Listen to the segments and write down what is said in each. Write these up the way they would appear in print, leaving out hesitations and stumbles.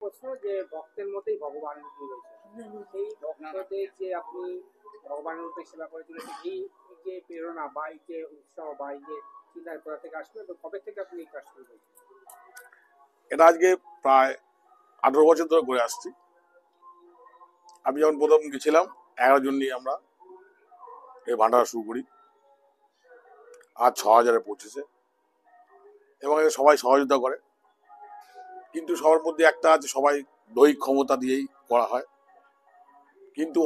প্রশ্ন যে ভক্তের মধ্যেই ভগবান রয়েছে, সেই ভক্তদের যে আপনি ভগবানের রূপে সেবা করে চলেছেন, এই যে প্রেরণা বা এই যে উৎসাহ বা এই যে চিন্তা কোথা থেকে আসলো এবং কবে থেকে আপনি এই কাজ শুরু করেছেন? এটা আজকে প্রায় 18 বছর ধরে করে আসছি। আমি যখন প্রথম গেছিলাম 11 জন নিয়ে আমরা এই ভান্ডারা শুরু করি, আজ 6000-এ পৌঁছেছে এবং এতে সবাই সহযোগিতা করে। কিন্তু সবার মধ্যে একটা আছে, সবাই দৈহিক ক্ষমতা দিয়েই করা হয়, কিন্তু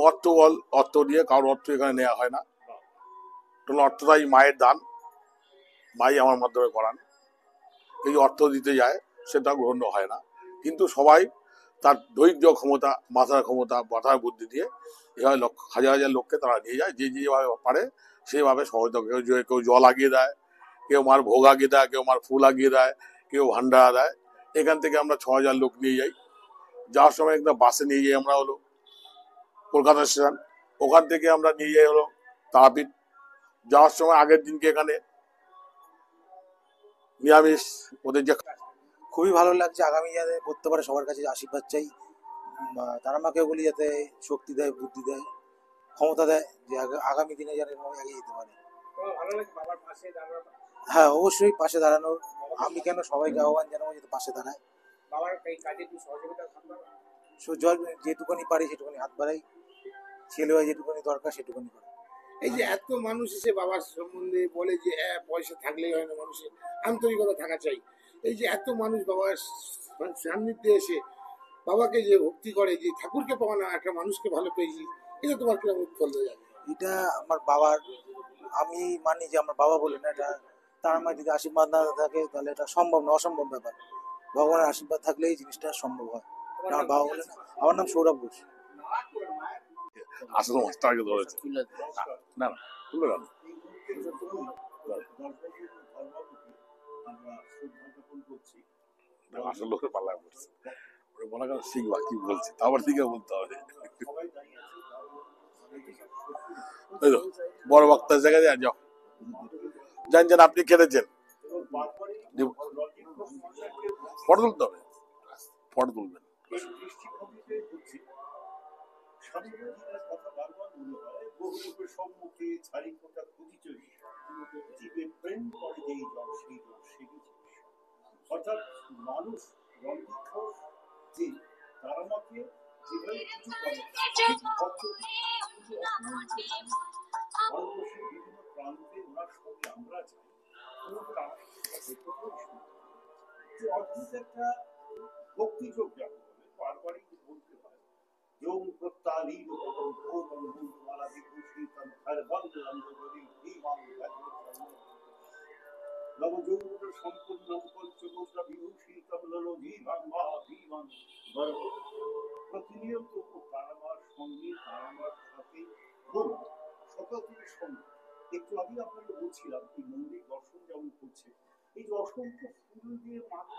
অর্থ দিয়ে কারোর অর্থ এখানে নেওয়া হয় না। টোটাল অর্থটাই মায়ের দান, মাই আমার মাধ্যমে করান। এই অর্থ দিতে যায় সেটা গ্রহণ হয় না, কিন্তু সবাই তার ধৈর্য ক্ষমতা, মাথার ক্ষমতা, মাথার বুদ্ধি দিয়ে এভাবে হাজার হাজার লোককে তারা নিয়ে যায়, যে যেভাবে পারে সেভাবে সহযোগিতা। কেউ জল আগিয়ে দেয়, কেউ মার ভোগ আগিয়ে দেয়, কেউ মার ফুল আগিয়ে দেয়, কেউ ভান্ডারা দেয়। এখান থেকে আমরা 6000 লোক নিয়ে যাই। যাওয়ার সময় একটা বাসে নিয়ে যাই আমরা, হলো কলকাতা স্টেশন, ওখান থেকে আমরা নিয়ে যাই হলো তারাপীঠ। যাওয়ার সময় আগের দিনকে এখানে নিরামিষ ওদের যে খুবই ভালো লাগছে। আগামী যাতে করতে পারে সবার কাছে আশীর্বাদ চাই। তারা মাকে বলি যাতে শক্তি দেয়, বুদ্ধি দেয়, ক্ষমতা দেয়, যে আগামী দিনে যেন এভাবে এগিয়ে যেতে পারে। ভালো লাগে বাবার পাশে দাঁড়ানো? হ্যাঁ, অবশ্যই পাশে দাঁড়ানোর, আমি কেন সবাইকে আহ্বান জানাবো যাতে পাশে দাঁড়ায়। বাবার এই কাজে কি সহযোগিতা থাকবে? জল যেটুকুনি পারি সেটুকুনি হাত বাড়াই, ছেলে হয় যেটুকুনি দরকার সেটুকুনি করে। এই যে এত মানুষ এসে বাবার সম্বন্ধে বলে যে পয়সা থাকলেই হয় না, মানুষের আন্তরিকতা থাকা চাই। এই যে এত মানুষ বাবার সান্নিধ্যে এসে বাবাকে যে ভক্তি করে, যে ঠাকুরকে পাওয়া না একটা মানুষকে ভালো পেয়েছি, এটা তোমার কিরকম উৎফল হয়ে যাবে? এটা আমার বাবার, আমি মানি যে আমার বাবা বলে না, এটা তার আমার যদি আশীর্বাদ না থাকে তাহলে এটা সম্ভব না, অসম্ভব ব্যাপার। ভগবানের আশীর্বাদ থাকলে এই জিনিসটা সম্ভব হয়। আমার বাবা বলে না। আমার নাম সৌরভ ঘোষ। আসলে মাস্টারকে ধরেছে না, না তুলে না। আসল লোকের পাল্লায় পড়ছে, মনে করেন শিখবা কি বলছি, আবার দিকে বলতে হবে। বড় বক্তার জায়গায় যাও, জানছেন আপনি খেলেছেন, ফটো তুলতে হবে, ফটো তুলবেন। অর্থাৎ মানুষ যে তারা মাকে যেভাবে কিছু করে ভারতবর্ষের বিভিন্ন প্রান্তে ওনার সঙ্গে আমরা যাই এবং তার যে অদ্ভুত একটা ভক্তিযোগ যাকে বলে, বারবারই বলতে হয় যোগ প্রত্যালীন এবং ভোগম ভূতমালা বিভূষিতম খর্বং লম্বগরি ধীমাং নবযৌবন সম্পূর্ণ পঞ্চমুদ্রা বিভূষিতম ললোধীমাং মহাভীমাং গর্ব। প্রতিনিয়ত তারামার সঙ্গে, তারামার সাথে সকাল থেকে সন্ধ্যা। একটু আগে আপনাকে বলছিলাম এই মন্দির দর্শন যেমন করছে, এই যে অসংখ্য ফুল দিয়ে মাত্র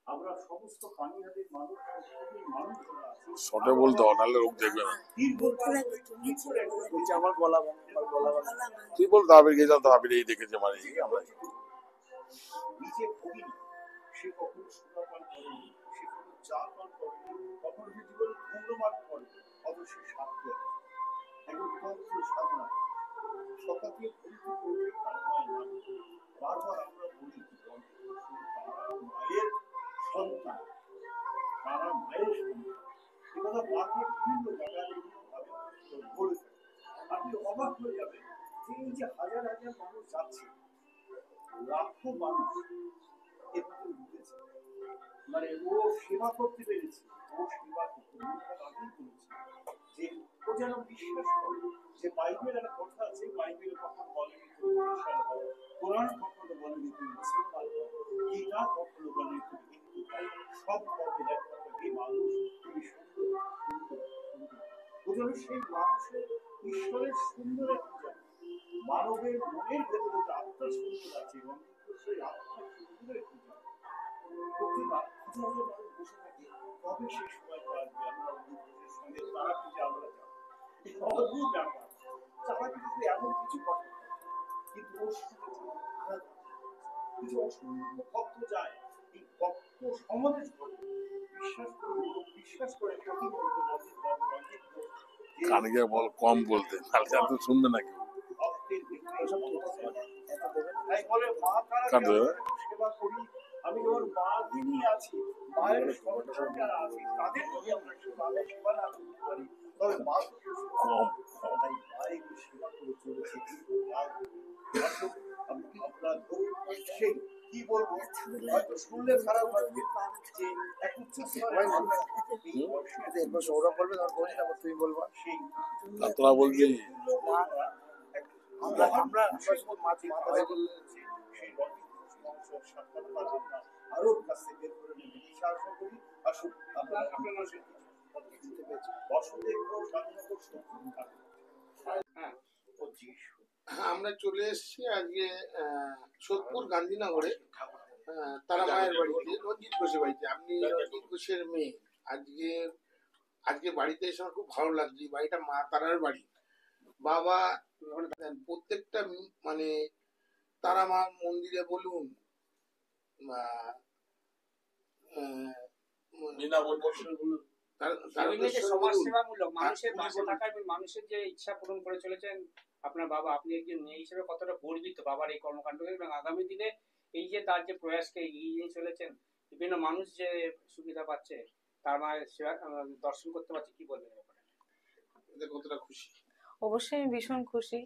আমরা সমস্ত পানিহাটির মানুষ, শর্টে বলতে হবে, নাহলে লোক দেখবে না। আমার গলা তুই বল তারাপীঠ গেছিলাম, তারাপীঠ এই দেখেছে মানে আমরা নিজে ভোগিনি, সে কখনো সোনা পান করেনি, সে কখনো চা পান করেনি, কখনো সে জীবনে ধূম্রপান করেনি, অত সে সাধ্য একজন তন্ত্র সাধনা সকাল থেকে ঘুরতে করবে তার মায়ের নাম। বারবার আমরা বলি তারা মায়ের সন্তান, তারা মায়ের সন্তান, এ কথা বারবার বিভিন্ন জায়গায় বিভিন্ন ভাবে বলে থাকে। আপনি অবাক হয়ে যাবেন যে এই যে হাজার হাজার মানুষ যাচ্ছে, লাখো মানুষ এভাবে উঠেছে, মানে ও সেবা করতে পেরেছে, ও সেবা করতে আগেই করেছে যে ও যেন বিশ্বাস করে যে বাইবেল একটা কথা আছে, বাইবেল কখনো বলেনি তুমি খ্রিস্টান হও, কোরআন কখনো বলেনি তুমি মুসলমান হও, গীতা কখনো বলেনি তুমি হিন্দু হও, সব ধর্মের একমাত্র এই মানুষ তুমি সুন্দর সুন্দর সুন্দর। ও যেন সেই মানুষের ঈশ্বরের সুন্দরের পূজা, মানবের মনের ভেতরে যে আত্মার সুন্দর আছে এবং সেই আত্মার সুন্দরের পূজা প্রতিবার হাজার হাজার মানুষ বসে থাকে। কবে সেই সময়টা আসবে আমরা অদ্ভুতের সঙ্গে তারা পূজা আমরা যাবো, এই অদ্ভুত ব্যাপার। তারা কিন্তু এমন কিছু কথা কিন্তু ওর সঙ্গে কিছু অসংখ্য ভক্ত যায়, এই ভক্ত সমাবেশ করে বিশ্বাস করে প্রতিমন্ত্র রঞ্জিত বাবু রঞ্জিত ঘোষ যে কানিকে বল কম বলতে, তাহলে এত শুনবে না কেউ। ভক্তের ভিতরে তাই বলে মা তারা কাঁদবে না? সেবা করি, আমি যখন মা যিনি আছি মায়ের সন্তান যারা আছে তাদের যদি আমরা সেবা না করতে পারি তবে মা কম তাই মায়ের সেবা করে চলেছে। আমরা সেই কি বলবো, হয়তো শুনলে খারাপ লাগবে যে এক উচ্চ স্তরের এরপর সৌরভ বলবে, তারপর বলি, তারপর তুমি বলবা। সেই আর তোরা বলবি আমরা আমরা শুধু মাথা সেই রঞ্জিত সাক্ষাৎ পাবেন না, আরো কাছ থেকে বের করে নেবেন এই সাহায্য করি। আসুন আমরা আপনার মাসে বসন্তের স্বাধীনগর হ্যাঁ, আমরা চলে এসেছি আজকে সোদপুর গান্ধীনগরে তারা মায়ের বাড়িতে, রঞ্জিত ঘোষের বাড়িতে। আপনি রঞ্জিত ঘোষের মেয়ে। আজকে আজকে বাড়িতে এসে আমার খুব ভালো লাগছে। এই বাড়িটা মা তারার বাড়ি। বাবা প্রত্যেকটা মানে তারা মা মন্দিরে বলুন বা সমাজসেবামূলক মানুষের পাশে থাকা এবং মানুষের যে ইচ্ছা পূরণ করে চলেছেন আপনার বাবা, আপনি একজন মেয়ে হিসেবে কতটা গর্বিত বাবার এই কর্মকাণ্ডকে, এবং আগামী দিনে এই যে তার যে প্রয়াসকে এগিয়ে নিয়ে চলেছেন, বিভিন্ন মানুষ যে সুবিধা পাচ্ছে, তার মায়ের সেবা দর্শন করতে পারছে, কি বলবেন ব্যাপারে? কতটা খুশি? অবশ্যই আমি ভীষণ খুশি।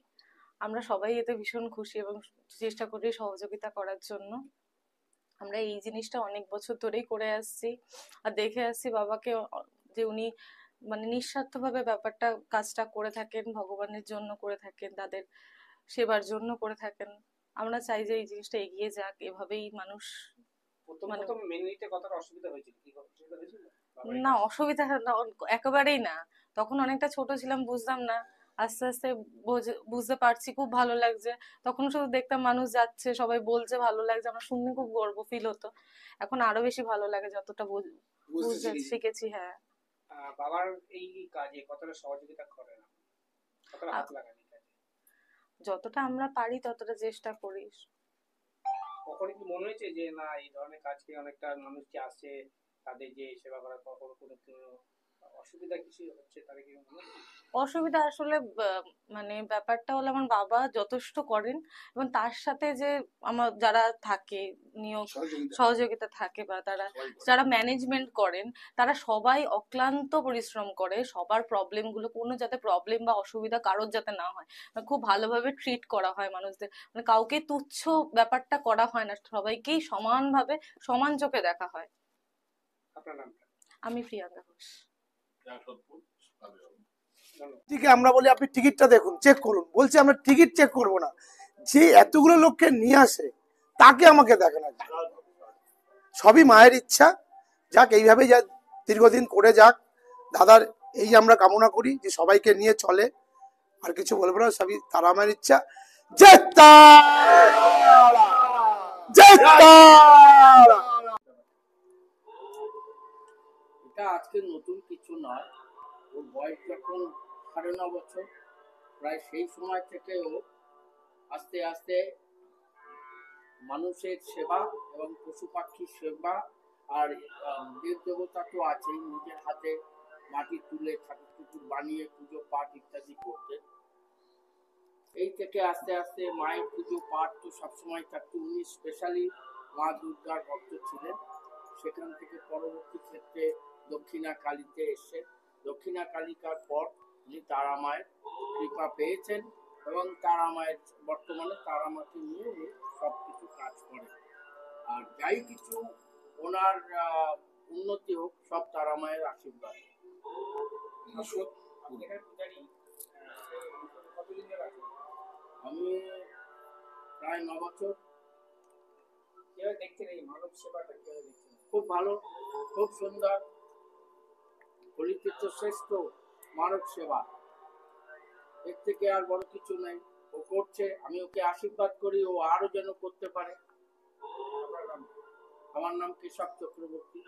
আমরা সবাই এতে ভীষণ খুশি এবং চেষ্টা করি সহযোগিতা করার জন্য। আমরা এই জিনিসটা অনেক বছর ধরেই করে আসছি আর দেখে আসছি বাবাকে, যে উনি মানে নিঃস্বার্থভাবে ব্যাপারটা কাজটা করে থাকেন, ভগবানের জন্য করে থাকেন, তাদের সেবার জন্য করে থাকেন। আমরা চাই যে এই জিনিসটা এগিয়ে যাক, এভাবেই মানুষ প্রথম মেনে নিতে কতটা অসুবিধা হয়েছিল? কি অসুবিধা হয়েছিল? না, অসুবিধা একেবারেই না। তখন অনেকটা ছোট ছিলাম, বুঝতাম না। আস্তে আস্তে বুঝতে পারছি, খুব ভালো লাগছে। তখন শুধু দেখতাম মানুষ যাচ্ছে, সবাই বলছে ভালো লাগছে, আমার শুনতে খুব গর্ব ফিল হতো। এখন আরো বেশি ভালো লাগে যতটা বুঝতে শিখেছি। হ্যাঁ, বাবার এই কাজে কতটা সহযোগিতা করেন, কতটা হাত লাগান? যতটা আমরা পারি ততটা চেষ্টা করি। কখনো কি মনে হয়েছে যে না এই ধরনের কাজকে অনেকটা মানুষ যে আসে তাদের যে সেবা করা, কখনো কোনো অসুবিধা কিছু হচ্ছে তাদের কি মনে হচ্ছে? অসুবিধা আসলে মানে ব্যাপারটা হলো আমার বাবা যথেষ্ট করেন এবং তার সাথে যে আমার যারা থাকে নিয়োগ সহযোগিতা থাকে বা তারা যারা ম্যানেজমেন্ট করেন, তারা সবাই অক্লান্ত পরিশ্রম করে সবার প্রবলেম গুলো, কোনো যাতে প্রবলেম বা অসুবিধা কারোর যাতে না হয়, খুব ভালোভাবে ট্রিট করা হয় মানুষদের। মানে কাউকে তুচ্ছ ব্যাপারটা করা হয় না, সবাইকেই সমানভাবে সমান চোখে দেখা হয়। আপনার নামটা? আমি প্রিয়াঙ্কা ঘোষ। ঠিক আমরা বলি আপনি টিকিটটা দেখুন, চেক করুন। বলছি আমরা টিকিট চেক করবো না, যে এতগুলো লোককে নিয়ে আসে তাকে আমাকে দেখে না। সবই মায়ের ইচ্ছা, যাক এইভাবেই যা দীর্ঘদিন করে যাক। দাদার এই আমরা কামনা করি যে সবাইকে নিয়ে চলে, আর কিছু বলবো না, সবই তারা মায়ের ইচ্ছা। এটা আজকে নতুন কিছু নয়। ওর বয়স যখন 9.5 বছর, প্রায় সেই সময় থেকে ও আস্তে আস্তে মানুষের সেবা এবং পশু পাখির সেবা আর দেব দেবতা তো আছেই, নিজের হাতে মাটি তুলে ঠাকুর টুকুর বানিয়ে পুজো পাঠ ইত্যাদি করতে। এই থেকে আস্তে আস্তে মায়ের পুজো পাঠ তো সবসময় থাকতো। উনি স্পেশালি মা দুর্গার ভক্ত ছিলেন। সেখান থেকে পরবর্তী ক্ষেত্রে দক্ষিণা কালীতে এসে দক্ষিণা কালিকার পর উনি তারা মায়ের কৃপা পেয়েছেন এবং তারা মায়ের বর্তমানে তারা মাকে নিয়ে উনি সব কিছু কাজ করেন। আর যাই কিছু ও ওনার উন্নতি হোক, সব তারা মায়ের আশীর্বাদ। আপনি এখানে পূজারি কতদিন ধরে আছেন? আমি প্রায় 9 বছর। কিভাবে দেখছেন এই মানব সেবাটা, কিভাবে দেখছেন? খুব ভালো, খুব সুন্দর। হরিতীর্থ শ্রেষ্ঠ মানব সেবা, এর থেকে আর বড় কিছু নেই। ও করছে, আমি ওকে আশীর্বাদ করি ও আরো যেন করতে পারে। আপনার নাম? আমার নাম কেশব চক্রবর্তী।